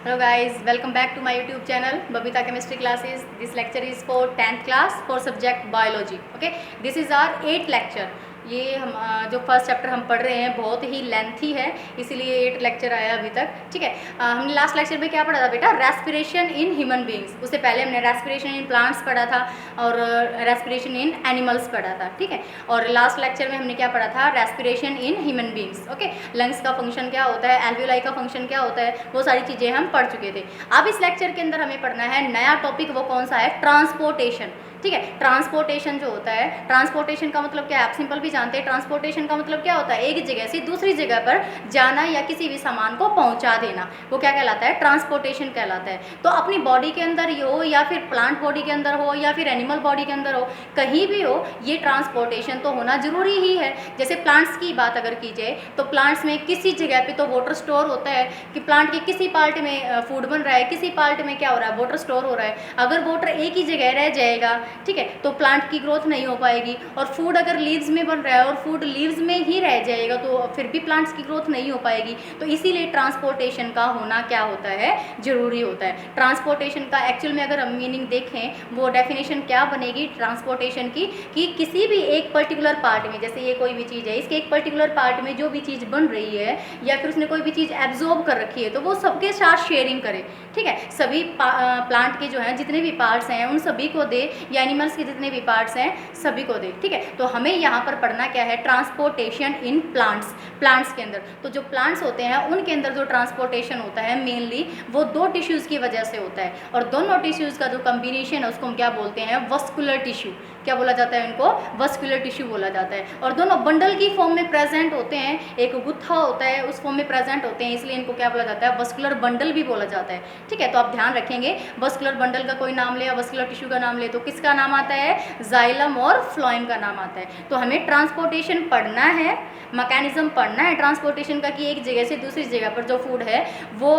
Hello guys, welcome back to my YouTube channel Babita Chemistry Classes. This lecture is for 10th class for subject biology. Okay, this is our 8th lecture. ये हम जो first chapter हम पढ़ रहे हैं बहुत ही lengthy है, इसीलिए 8 लेक्चर आया अभी तक। ठीक है, हमने लास्ट लेक्चर में क्या पढ़ा था बेटा? Respiration in human beings. उससे पहले हमने रेस्पिरेशन इन प्लांट्स पढ़ा था और रेस्पिरेशन इन एनिमल्स पढ़ा था। ठीक है, और लास्ट लेक्चर में हमने क्या पढ़ा था? Respiration in human beings. Okay, lungs का फंक्शन क्या होता है, एल्वियोलाई का फंक्शन क्या होता है, वो सारी चीज़ें हम पढ़ चुके थे। अब इस लेक्चर के अंदर हमें पढ़ना है नया टॉपिक, वो कौन सा है? ट्रांसपोर्टेशन। ठीक है, ट्रांसपोर्टेशन जो होता है, ट्रांसपोर्टेशन का मतलब क्या है? आप सिंपल भी जानते हैं। ट्रांसपोर्टेशन का मतलब क्या होता है? एक जगह से दूसरी जगह पर जाना या किसी भी सामान को पहुंचा देना, वो क्या कहलाता है? ट्रांसपोर्टेशन कहलाता है। तो अपनी बॉडी के अंदर ही हो या फिर प्लांट बॉडी के अंदर हो या फिर एनिमल बॉडी के अंदर हो, कहीं भी हो, ये ट्रांसपोर्टेशन तो होना जरूरी ही है। जैसे प्लांट्स की बात अगर की जाए तो प्लांट्स में किसी जगह पे तो वाटर स्टोर होता है कि प्लांट के किसी पार्ट में फूड बन रहा है, किसी पार्ट में क्या हो रहा है? वाटर स्टोर हो रहा है। अगर वाटर एक ही जगह रह जाएगा, ठीक है, तो प्लांट की ग्रोथ नहीं हो पाएगी। और फूड अगर लीव्स में बन रहा है और फूड लीव्स में ही रह जाएगा तो फिर भी प्लांट्स की ग्रोथ नहीं हो पाएगी। तो इसीलिए ट्रांसपोर्टेशन का होना क्या होता है? जरूरी होता है। ट्रांसपोर्टेशन का एक्चुअल में अगर हम मीनिंग देखें, वो डेफिनेशन क्या बनेगी ट्रांसपोर्टेशन की, कि किसी भी एक पर्टिकुलर पार्ट में, जैसे ये कोई भी चीज़ है, इसके एक पर्टिकुलर पार्ट में जो भी चीज़ बन रही है या फिर उसने कोई भी चीज़ एब्जॉर्ब कर रखी है, तो वो सबके साथ शेयरिंग करे। ठीक है, सभी प्लांट के जो हैं जितने भी पार्ट्स हैं उन सभी को दे, या एनिमल्स के जितने भी पार्ट्स हैं सभी को दे। ठीक है, तो हमें यहाँ पर पढ़ना क्या है? Transportation in plants. प्लांट्स के अंदर तो जो प्लांट्स होते हैं उनके अंदर जो ट्रांसपोर्टेशन होता है मेनली वो दो टिश्यूज़ की वजह से होता है, और दोनों टिश्यूज़ का जो कम्बिनेशन है उसको हम क्या बोलते हैं? Vascular tissue. क्या बोला जाता है इनको? वस्कुलर टिश्यू बोला जाता है। और दोनों बंडल की फॉर्म में प्रेजेंट होते हैं, एक गुत्था होता है उस फॉर्म में प्रेजेंट होते हैं, इसलिए इनको क्या बोला जाता है? वस्कुलर बंडल भी बोला जाता है। ठीक है, तो आप ध्यान रखेंगे, वस्कुलर बंडल का कोई नाम ले या वस्कुलर टिश्यू का नाम ले तो किसका नाम आता है? जाइलम और फ्लोएम का नाम आता है। तो हमें ट्रांसपोर्टेशन पढ़ना है, मैकेनिज्म पढ़ना है ट्रांसपोर्टेशन का, कि एक जगह से दूसरी जगह पर जो फूड है, वो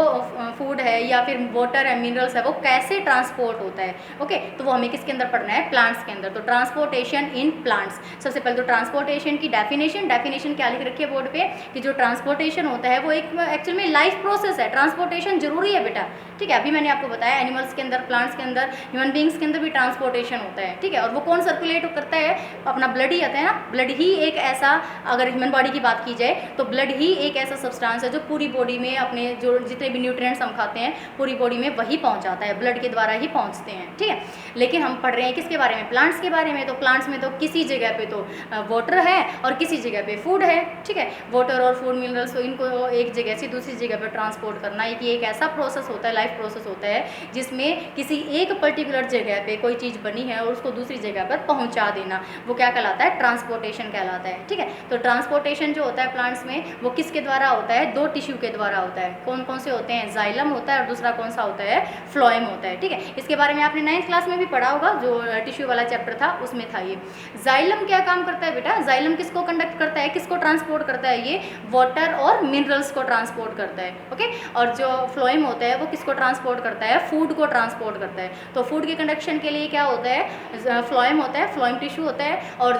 फूड है या फिर वाटर है, मिनरल्स है, वो कैसे ट्रांसपोर्ट होता है। ओके, तो वो हमें किसके अंदर पढ़ना है? प्लांट्स के अंदर। तो ट्रांसपोर्टेशन इन प्लांट्स। सबसे पहले तो ट्रांसपोर्टेशन की डेफिनेशन क्या लिख रखी है बोर्ड पे, कि जो ट्रांसपोर्टेशन होता है वो एक एक्चुअल में लाइफ प्रोसेस है। ट्रांसपोर्टेशन जरूरी है बेटा। ठीक है, अभी मैंने आपको बताया एनिमल्स के अंदर, प्लांट्स के अंदर, ह्यूमन बींग्स के अंदर भी ट्रांसपोर्टेशन होता है। ठीक है, और वो कौन सर्कुलेट करता है? अपना ब्लड ही आता है ना। ब्लड ही एक ऐसा, अगर ह्यूमन बॉडी की बात की जाए तो ब्लड ही एक ऐसा सब्सटेंस है जो पूरी बॉडी में अपने जो जितने भी न्यूट्रिएंट्स हम खाते हैं पूरी बॉडी में वही पहुंचाता है, ब्लड के द्वारा ही पहुंचते हैं। ठीक है, लेकिन हम पढ़ रहे हैं किसके बारे में? प्लांट्स के बारे में। तो प्लांट्स में तो किसी जगह पे तो वाटर है और किसी जगह पे फूड है। ठीक है, वाटर और फूड मिनरल्स, तो इनको एक जगह से दूसरी जगह पर ट्रांसपोर्ट करना एक ऐसा प्रोसेस होता है, लाइफ प्रोसेस होता है, जिसमें किसी एक पर्टिकुलर जगह पे कोई चीज़ बनी है और उसको दूसरी जगह पर पहुंचा देना, वो क्या कहलाता है? ट्रांसपोर्टेशन कहलाता है। ठीक है, तो ट्रांसपोर्टेशन जो होता है प्लांट्स में वो किसके द्वारा होता है? दो टिश्यू के द्वारा होता है। कौन कौन से होते हैं? जाइलम होता है और दूसरा कौन सा होता है? फ्लोएम होता है। ठीक है, इसके बारे में आपने 9th क्लास में भी पढ़ा होगा, जो टिश्यू वाला चैप्टर था उसमें था ये। जाइलम क्या काम करता है बेटा? जाइलम किसको कंडक्ट करता है, किसको ट्रांसपोर्ट करता है? ये वाटर और मिनरल्स को ट्रांसपोर्ट करता है। ओके, और जो फ्लोएम होता है वो किसको ट्रांसपोर्ट करता है? फूड को ट्रांसपोर्ट करता है। तो फूड के कंडक्शन के लिए क्या होता है? फ्लोएम होता है, फ्लोएम टिश्यू होता है, और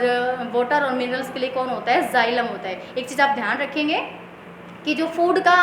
वाटर और मिनरल्स के लिए कौन होता है? जाइलम होता है। एक चीज़ आप ध्यान रखेंगे कि जो फूड का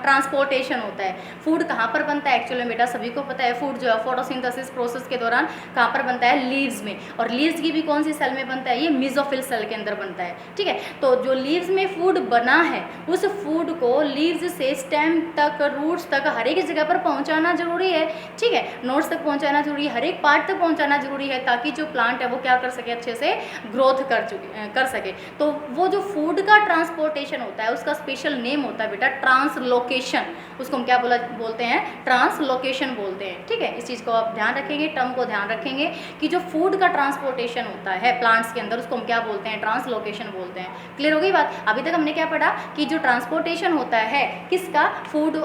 ट्रांसपोर्टेशन होता है, फूड कहाँ पर बनता है? एक्चुअली बेटा सभी को पता है, फूड जो है फोटोसिंथेसिस प्रोसेस के दौरान कहाँ पर बनता है? लीव्स में। और लीव्स की भी कौन सी सेल में बनता है? ये मेसोफिल सेल के अंदर बनता है। ठीक है, तो जो लीव्स में फूड बना है उस फूड को लीव्स से स्टेम तक, रूट्स तक, हर एक जगह पर पहुँचाना जरूरी है। ठीक है, नोट्स तक पहुँचाना जरूरी है, हर एक पार्ट तक पहुँचाना जरूरी है, ताकि जो प्लांट है वो क्या कर सके? अच्छे से ग्रोथ कर सके। तो वो जो फूड का ट्रांसपोर्टेशन होता है उसका स्पेशल नेम होता है बेटा ट्रांसलोकेशन। उसको हम क्या बोलते हैं? ट्रांसलोकेशन बोलते हैं। ठीक है, इस चीज़ को आप ध्यान रखेंगे, टर्म को ध्यान रखेंगे कि जो फूड का ट्रांसपोर्टेशन होता है प्लांट्स के अंदर उसको हम क्या बोलते हैं? ट्रांसलोकेशन बोलते हैं। क्लियर हो गई बात? अभी तक हमने क्या पढ़ा कि जो ट्रांसपोर्टेशन होता है किसका? फूड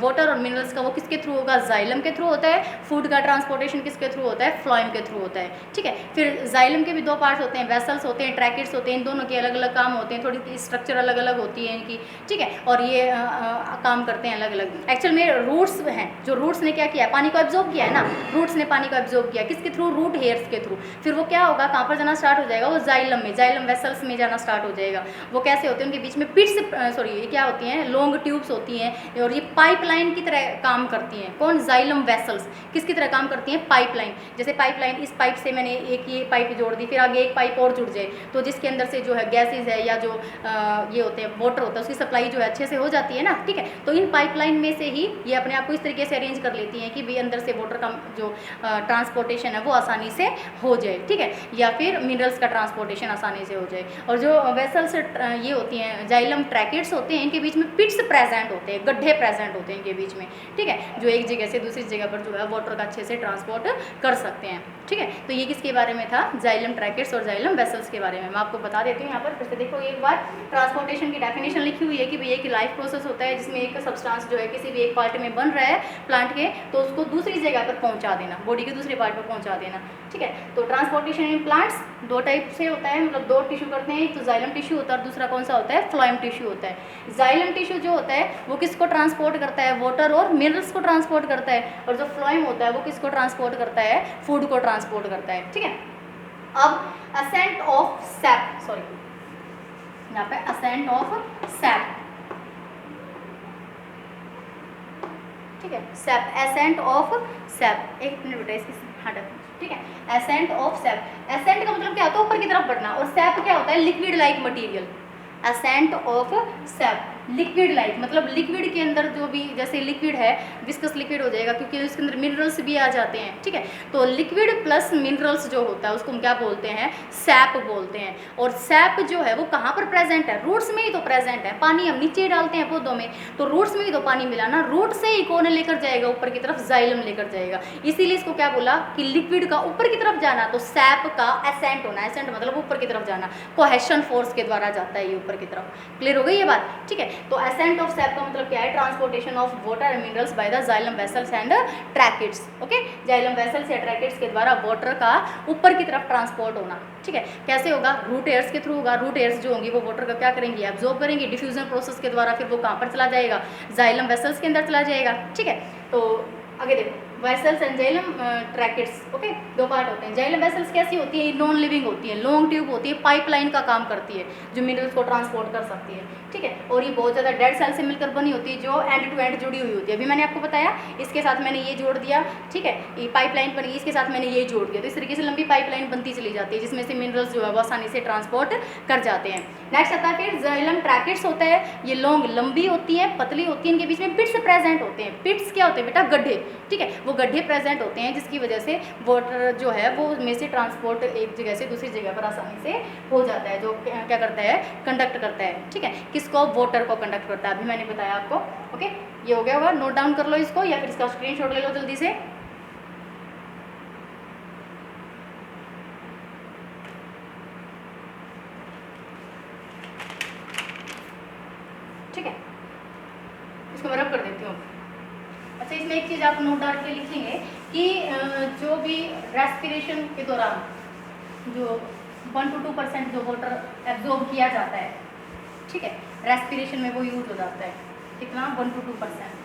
वाटर और मिनरल्स का, वो किसके थ्रू होगा? जाइलम के थ्रू होता है। फूड का ट्रांसपोर्टेशन किसके थ्रू होता है? फ्लोएम के थ्रू होता है। ठीक है, फिर जाइलम के भी दो पार्ट्स होते हैं, वेसल्स होते हैं, ट्रैकेट्स होते हैं, इन दोनों के अलग अलग काम होते हैं, थोड़ी स्ट्रक्चर अलग अलग होती है इनकी। ठीक है, और ये काम करते हैं अलग अलग। एक्चुअल में रूट्स हैं, जो रूट्स ने क्या किया, पानी को एब्जॉर्ब किया है ना, रूट्स ने पानी को एब्जॉर्ब किया, किसके थ्रू, रूट हेयर्स के थ्रू। फिर वो क्या होगा, कहाँ पर जाना स्टार्ट हो जाएगा, वो जाइलम में, जाइलम वेसल्स में जाना स्टार्ट हो जाएगा। वो कैसे होते हैं, उनके बीच में पिट्स, सॉरी ये क्या होती हैं, लॉन्ग ट्यूब्स होती हैं, और ये पाइपलाइन की तरह काम करती हैं। कौन, जाइलम वेसल्स किसकी तरह काम करती हैं, पाइपलाइन। जैसे पाइपलाइन, इस पाइप से मैंने एक ये पाइप जोड़ दी, फिर आगे एक पाइप और जुड़ जाए, तो जिसके अंदर से जो है गैसेज है या जो ये होते हैं वाटर होता है, उसकी सप्लाई जो है अच्छे से हो जाती है ना, ठीक है। तो इन पाइपलाइन में से ही ये अपने आप को इस तरीके से अरेंज कर लेती हैं कि भाई अंदर से वाटर का जो ट्रांसपोर्टेशन है वो आसानी से हो जाए, ठीक है, या फिर मिनरल्स का ट्रांसपोर्टेशन आसानी से हो जाए। और जो वेसल्स ये होती हैं, जाइलम ट्रैकेट्स होते हैं, इनके बीच में पिट्स प्रेजेंट होते हैं, गड्ढे प्रेजेंट होते हैं इनके बीच में, ठीक है, जो एक जगह से दूसरी जगह पर जो है वाटर का अच्छे से ट्रांसपोर्ट कर सकते हैं, ठीक है। तो ये किसके बारे में था, जाइलम ट्रैकेट्स और जाइलम वेसल्स के बारे में। मैं आपको बता देती हूँ यहाँ पर, फिर से देखो एक बार, ट्रांसपोर्टेशन की डेफिनेशन लिखी हुई है कि भैया एक लाइफ प्रोसेस होता है जिसमें एक सब्सटेंस जो है किसी भी एक पार्ट में बन रहा है प्लांट के, तो उसको दूसरी जगह पर पहुँचा देना, बॉडी के दूसरे पार्ट पर पहुँचा देना, ठीक है। तो ट्रांसपोर्टेशन इन प्लांट्स दो टाइप से होता है, मतलब दो टिश्यू करते हैं, एक तो जाइलम टिश्यू होता है और दूसरा कौन सा होता है, फ्लोएम टिश्यू होता है। जाइलम टिश्यू जो होता है वो किसको ट्रांसपोर्ट करता है, वाटर और मिनरल्स को ट्रांसपोर्ट करता है, और जो फ्लोएम होता है वो किसको ट्रांसपोर्ट करता है, फूड को ट्रांसपोर्ट करता है, ठीक है। अब असेंट ऑफ सैप, सॉरी यहाँ पे असेंट ऑफ सैप, ठीक है, सैप, एसेंट ऑफ सैप, एक मिनट बेटा इसकी हटा, ठीक है। एसेंट ऑफ सैप, एसेंट का मतलब क्या होता है, ऊपर की तरफ बढ़ना, और सैप क्या होता है, liquid like material. Ascent of SAP, liquid like मतलब लिक्विड के अंदर जो भी, जैसे लिक्विड है विस्कस लिक्विड हो जाएगा क्योंकि उसके अंदर मिनरल्स भी आ जाते हैं, ठीक है। तो लिक्विड प्लस मिनरल्स जो होता है उसको हम क्या बोलते हैं, सैप बोलते हैं। और सैप जो है वो कहाँ पर प्रेजेंट है, रूट्स में ही तो प्रेजेंट है। पानी हम नीचे डालते हैं पौधों में, तो रूट्स में ही तो पानी मिला ना, रूट से ही कौन लेकर जाएगा, ऊपर की तरफ जाइलम लेकर जाएगा। इसीलिए इसको क्या बोला कि लिक्विड का ऊपर की तरफ जाना, तो सैप का एसेंट होना, एसेंट मतलब ऊपर की तरफ जाना, कोहेशन फोर्स के द्वारा जाता है ये ऊपर की तरफ। क्लियर हो गई ये बात, ठीक है। तो एसेंट ऑफ सैप का मतलब क्या है, transportation of water and minerals by the xylem vessels and tracheids, okay. Xylem vessels या ट्रैकेट्स के द्वारा वाटर का ऊपर की तरफ ट्रांसपोर्ट होना, ठीक है। कैसे होगा, रूट एयर्स के थ्रू होगा। रूट एयर्स जो होंगी वो वाटर का क्या करेंगी, एब्जॉर्ब करेंगी, डिफ्यूजन प्रोसेस के द्वारा फिर वो कहाँ पर चला जाएगा, जाइलम वेसल्स के अंदर चला जाएगा, ठीक है। तो आगे देखो, vessels and xylem tracheids, okay, दो पार्ट होते हैं। जाइलम वेसल्स कैसी होती है, नॉन लिविंग होती है, लॉन्ग ट्यूब होती है, पाइपलाइन का काम करती है, जो मिनरल्स को ट्रांसपोर्ट कर सकती है, ठीक है। और ये बहुत ज़्यादा डेड सेल से मिलकर बनी होती है, जो एंड टू एंड जुड़ी हुई होती है। अभी मैंने आपको बताया, इसके साथ मैंने ये जोड़ दिया, ठीक है, ये पाइपलाइन बनी, इसके साथ मैंने ये जोड़ दिया, तो इस तरीके से लंबी पाइपलाइन बनती चली जाती है जिसमें से मिनरल्स जो है वो आसानी से ट्रांसपोर्ट कर जाते हैं। नेक्स्ट आता है फिर जाइलम ट्रैकेट्स होता है, ये लॉन्ग लंबी होती है, पतली होती है, इनके बीच में पिट्स प्रेजेंट होते हैं। पिट्स क्या होते हैं बेटा, गड्ढे, ठीक है, वो गड्ढे प्रेजेंट होते हैं जिसकी वजह से वाटर जो है वो में से ट्रांसपोर्ट एक जगह से दूसरी जगह पर आसानी से हो जाता है, जो क्या करता है, कंडक्ट करता है, ठीक है। किसको, वाटर को कंडक्ट करता है, अभी मैंने बताया आपको, ओके। ये हो गया होगा, नोट डाउन कर लो इसको या फिर इसका स्क्रीनशॉट ले लो जल्दी से। ठीक है, इसको मैं रब कर देती हूँ। अच्छा, इसमें एक चीज़ आप नोट डाल के लिखेंगे कि जो भी रेस्पिरेशन के दौरान जो 1 to 2% जो वाटर एब्जॉर्ब किया जाता है, ठीक है, रेस्पिरेशन में वो यूज हो जाता है, कितना, 1 to 2%,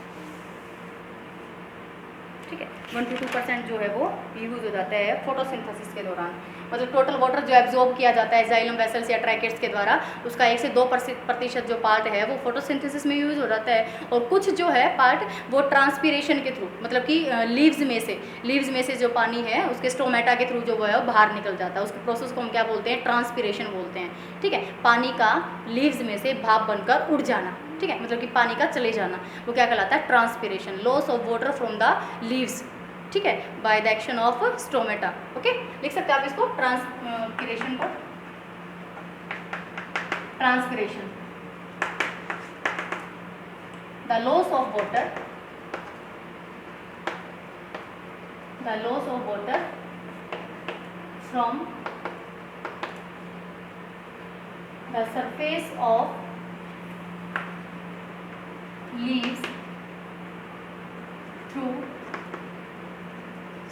ठीक है, 1 to 2% जो है वो यूज हो जाता है फोटोसिंथेसिस के दौरान। मतलब टोटल वाटर जो एब्जॉर्ब किया जाता है जाइलम वेसल्स या ट्रैकेट्स के द्वारा, उसका 1 से 2% जो पार्ट है वो फोटोसिंथेसिस में यूज हो जाता है, और कुछ जो है पार्ट वो ट्रांसपीरेशन के थ्रू, मतलब कि लीव्स में से जो पानी है उसके स्टोमेटा के थ्रू जो वो है वो बाहर निकल जाता है। उसके प्रोसेस को हम क्या बोलते हैं, ट्रांसपीरेशन बोलते हैं, ठीक है। पानी का लीव्स में से भाप बनकर उड़ जाना, ठीक है, मतलब कि पानी का चले जाना, वो क्या कहलाता है, transpiration. Loss of water from the leaves, ठीक है, by the action of stomata, okay. लिख सकते हैं आप इसको, ट्रांसपीरेशन को, transpiration, the loss of water, the loss of water from the surface of leaves through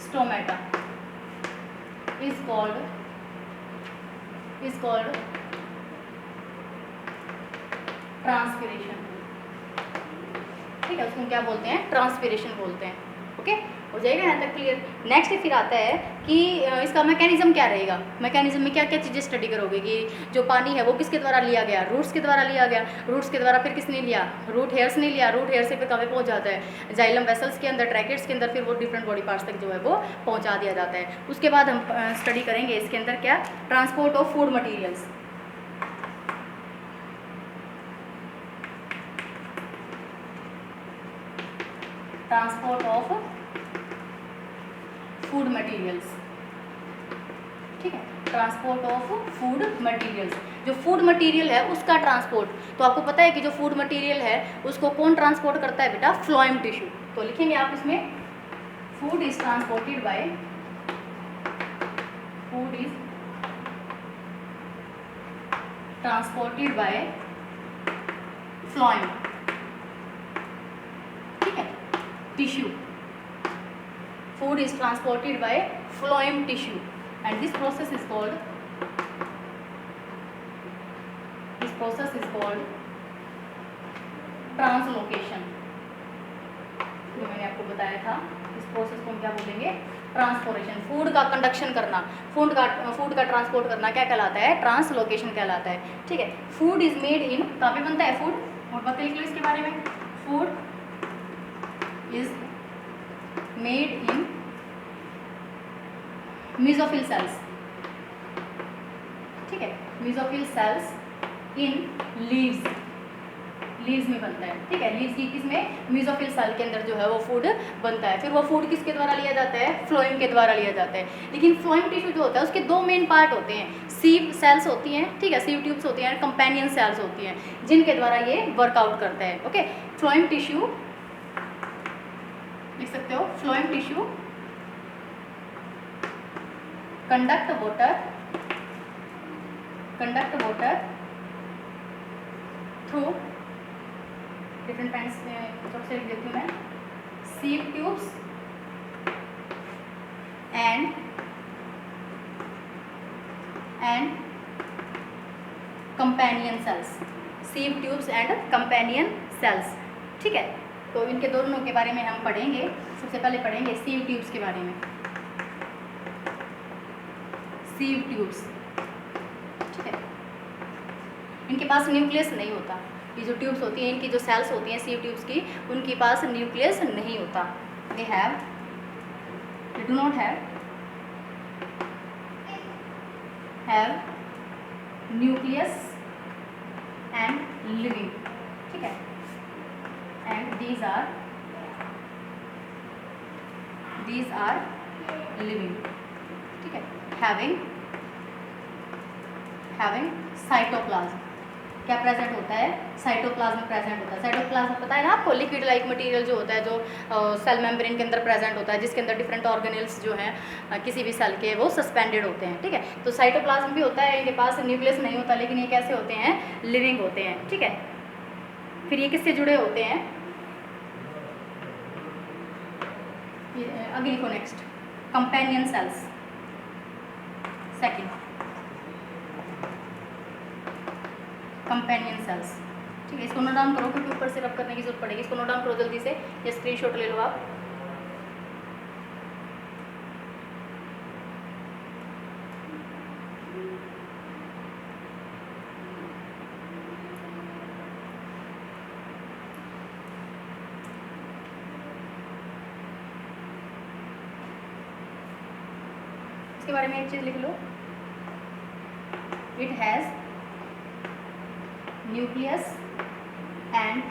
stomata is called transpiration, ठीक है, उसको हम क्या बोलते हैं, ट्रांसपिरेशन बोलते हैं। ओके, हो जाएगा यहाँ तक क्लियर। नेक्स्ट फिर आता है कि इसका मैकेनिज्म क्या रहेगा, मैकेनिज्म में क्या क्या चीज़ें स्टडी करोगे कि जो पानी है वो किसके द्वारा लिया गया, रूट्स के द्वारा लिया गया, रूट्स के द्वारा फिर किसने लिया, रूट हेयर्स ने लिया, रूट हेयर से फिर कहाँ पहुँच जाता है, जाइलम वेसल्स के अंदर, ट्रैकेट्स के अंदर, फिर वो डिफरेंट बॉडी पार्ट्स तक जो है वो पहुँचा दिया जाता है। उसके बाद हम स्टडी करेंगे इसके अंदर क्या, transport of food materials. Transport of food materials, ठीक है, ट्रांसपोर्ट ऑफ फूड मटेरियल्स। जो फूड मटेरियल है उसका ट्रांसपोर्ट, तो आपको पता है कि जो फूड मटेरियल है उसको कौन ट्रांसपोर्ट करता है बेटा, फ्लोएम टिश्यू। तो लिखेंगे आप इसमें, food is transported by, food is transported by phloem, ठीक है, tissue. Food is transported by phloem tissue and this process is called translocation. जो मैंने आपको बताया था, इस प्रोसेस को हम क्या बोलेंगे, ट्रांसपोर्टेशन। फूड का कंडक्शन करना, फूड का ट्रांसपोर्ट करना क्या कहलाता है, ट्रांसलोकेशन कहलाता है, ठीक है। फूड इज मेड इन, कहाँ पे बनता है फूड, और बात लिख लो इसके बारे में, food is made in mesophyll cells, ठीक है, mesophyll cells in leaves, leaves में बनता है, ठीक है, लीव्स की किसमें, मेसोफिल सेल के अंदर जो है वो फूड बनता है। फिर वो फूड किसके द्वारा लिया जाता है, फ्लोएम के द्वारा लिया जाता है। लेकिन फ्लोएम टिश्यू जो होता है उसके दो मेन पार्ट होते हैं, सीव सेल्स होती हैं, ठीक है, सीव ट्यूब्स होती हैं, कंपेनियन सेल्स होती हैं, जिनके द्वारा ये वर्कआउट करता है। ओके, फ्लोएम टिश्यू लिख सकते हो, phloem tissue conduct water through different pens से लिख देती हूँ मैं, sieve tubes and companion cells, sieve tubes and companion cells, ठीक है। तो इनके दोनों के बारे में हम पढ़ेंगे। सबसे पहले पढ़ेंगे सीव ट्यूब्स के बारे में, सीव ट्यूब्स, ठीक है। इनके पास न्यूक्लियस नहीं होता, ये जो ट्यूब्स होती हैं, इनकी जो सेल्स होती हैं सीव ट्यूब्स की, उनके पास न्यूक्लियस नहीं होता। They do not have nucleus and living, ठीक है, एंड these are living, ठीक है, having साइटोप्लाज्म। क्या प्रेजेंट होता है, साइटोप्लाज्म प्रेजेंट होता है। साइटोप्लाज्म पता है ना आपको, लिक्विड लाइक मटेरियल जो होता है, जो सेल मेम्ब्रेन के अंदर प्रेजेंट होता है, जिसके अंदर डिफरेंट ऑर्गेनेल्स जो हैं किसी भी सेल के, वो सस्पेंडेड होते हैं, ठीक है। तो साइटोप्लाज्म भी होता है, इनके पास न्यूक्लियस नहीं होता, लेकिन ये कैसे होते हैं, लिविंग होते हैं, ठीक है। फिर ये किससे जुड़े होते हैं, आगे लिखो next, companion cells, second companion cells, ठीक है। इसको नोट डाउन करो क्योंकि ऊपर से रब करने की जरूरत पड़ेगी। इसको नोट डाउन करो जल्दी से, या स्क्रीनशॉट ले लो आप। इसके बारे में एक चीज़ लिख लो, it has nucleus and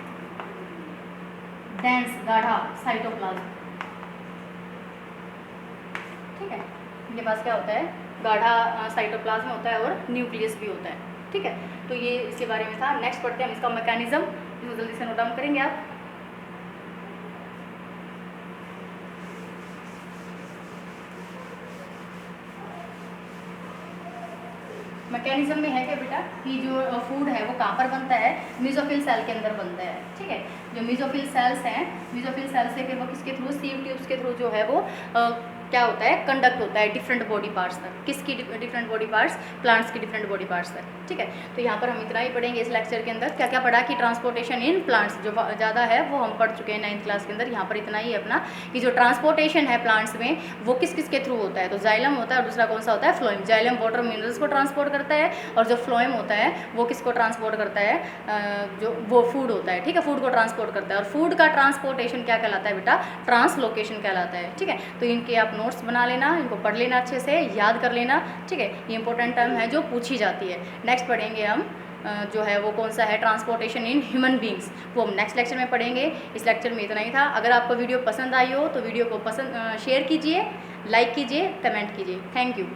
dense गाढ़ा साइटोप्लाज्म, ठीक है। इनके पास क्या होता है, गाढ़ा साइटोप्लाज्म होता है और न्यूक्लियस भी होता है, ठीक है। तो ये इसके बारे में था। नेक्स्ट पढ़ते हैं हम इसका मैकेनिज्म, इसको जल्दी से नोट डाउन करेंगे आप। मैकेनिज्म में है क्या बेटा कि जो फूड है वो कहाँ पर बनता है, मेसोफिल सेल के अंदर बनता है, ठीक है। जो मेसोफिल सेल्स हैं, मेसोफिल सेल से फिर वो किसके थ्रू, सीव ट्यूब्स के थ्रू जो है वो क्या होता है, कंडक्ट होता है डिफरेंट बॉडी पार्ट्स तक। किसकी डिफरेंट बॉडी पार्ट्स? प्लांट्स की डिफरेंट बॉडी पार्ट्स तक, ठीक है। तो यहाँ पर हम इतना ही पढ़ेंगे इस लेक्चर के अंदर। क्या क्या पढ़ा कि ट्रांसपोर्टेशन इन प्लांट्स जो ज़्यादा है वो हम पढ़ चुके हैं 9th क्लास के अंदर। यहाँ पर इतना ही है अपना कि जो ट्रांसपोर्टेशन है प्लांट्स में वो किस किस के थ्रू होता है। तो जाइलम होता है और दूसरा कौन सा होता है? फ्लोएम। जाइलम वाटर मिनरल्स को ट्रांसपोर्ट करता है और जो फ्लोएम होता है वो किसको ट्रांसपोर्ट करता है? जो वो फूड होता है, ठीक है, फूड को ट्रांसपोर्ट करता है। और फूड का ट्रांसपोर्टेशन क्या कहलाता है बेटा? ट्रांसलोकेशन कहलाता है, ठीक है। तो इनके आप नोट्स बना लेना, इनको पढ़ लेना, अच्छे से याद कर लेना, ठीक है। ये इंपॉर्टेंट टर्म है जो पूछी जाती है। नेक्स्ट पढ़ेंगे हम जो है वो कौन सा है? ट्रांसपोर्टेशन इन ह्यूमन बींग्स, वो हम नेक्स्ट लेक्चर में पढ़ेंगे। इस लेक्चर में इतना ही था। अगर आपको वीडियो पसंद आई हो तो वीडियो को शेयर कीजिए, लाइक कीजिए, कमेंट कीजिए। Thank you.